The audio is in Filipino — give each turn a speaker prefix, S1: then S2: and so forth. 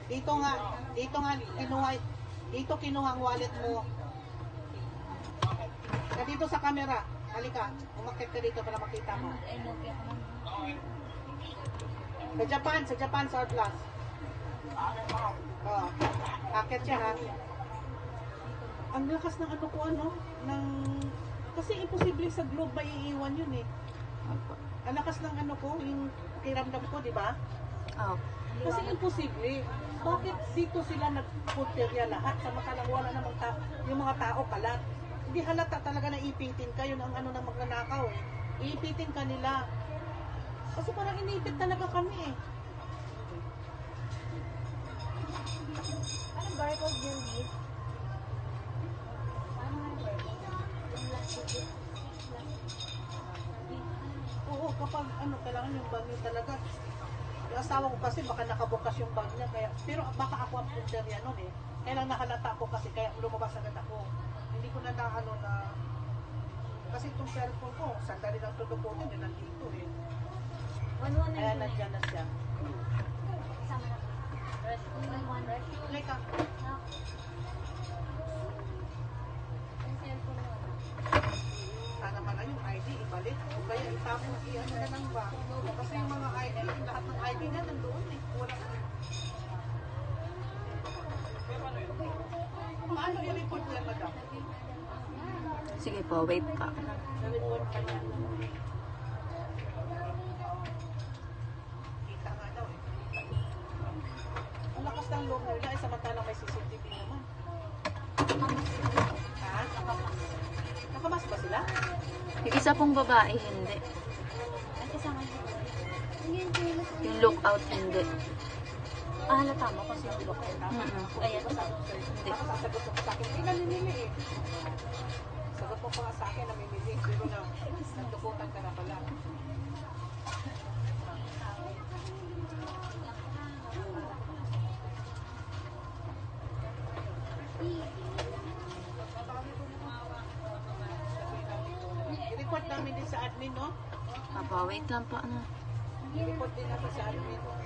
S1: Dito nga, kinuha ang wallet mo. Dito sa camera. Halika, umakit ka dito para makita mo. Sa Japan, South Plus. Oh, akit siya ha. Ang lakas ng ano ko kasi imposible sa globe ba iiwan yun eh. Ang lakas ng ano ko, yung kiramdam ko, di ba?
S2: Oh.
S1: Kasi imposible. Bakit dito sila nagpunterya lahat? Samantalang wala namang yung mga tao kalat. Hindi halata talaga na ipitin ka. Yun ang ano ng magnanakaw eh. Ipitin ka nila. Kasi parang inipit talaga kami eh.
S3: Anong barcode yun, Dave? Paano nga yung barcode? Yung last digit.
S1: Oo, kapag kailangan yung bag niya talaga. Yung asawa ko kasi baka nakabukas yung bag niya. Pero baka ako ang punterya nun eh. Kaya lang nahalata ako kasi kaya lumabas agad ako. Hindi ko na kasi itong cellphone ko, sandali lang tutuputin yun nandito eh.
S3: 119.
S1: Kaya nandiyan na siya.
S3: Kasama na. 11.
S1: Leka,
S3: Ang cellphone mo.
S1: sana man yung ID ibalik. O kaya itapon na lang ba? Kasi yung mga ID, lahat ng ID na nandoon eh. Wala na. Paano i-report yan, madam?
S2: Sige po, wait pa.
S1: Na-report pa yan. Kita nga daw eh. Ang lakas ng loob nila eh, samantalang may CCTV naman. Ha? Nakamas ba sila?
S2: Yung isa pong babae, hindi.
S3: Ay, kasama niyo.
S2: Yung lookout, hindi.
S3: Ah, halata mo kasi yung look.
S1: Ayan.
S2: Hindi.
S1: Sasagot ko sa akin, hindi namimili eh. Sagot ko pa nga sa akin, namimili. Pero na, nagtukutan ka na pala. I-report namin din sa admin, no?
S2: Papa, wait lang po. Ano?
S1: I-report din natin sa admin.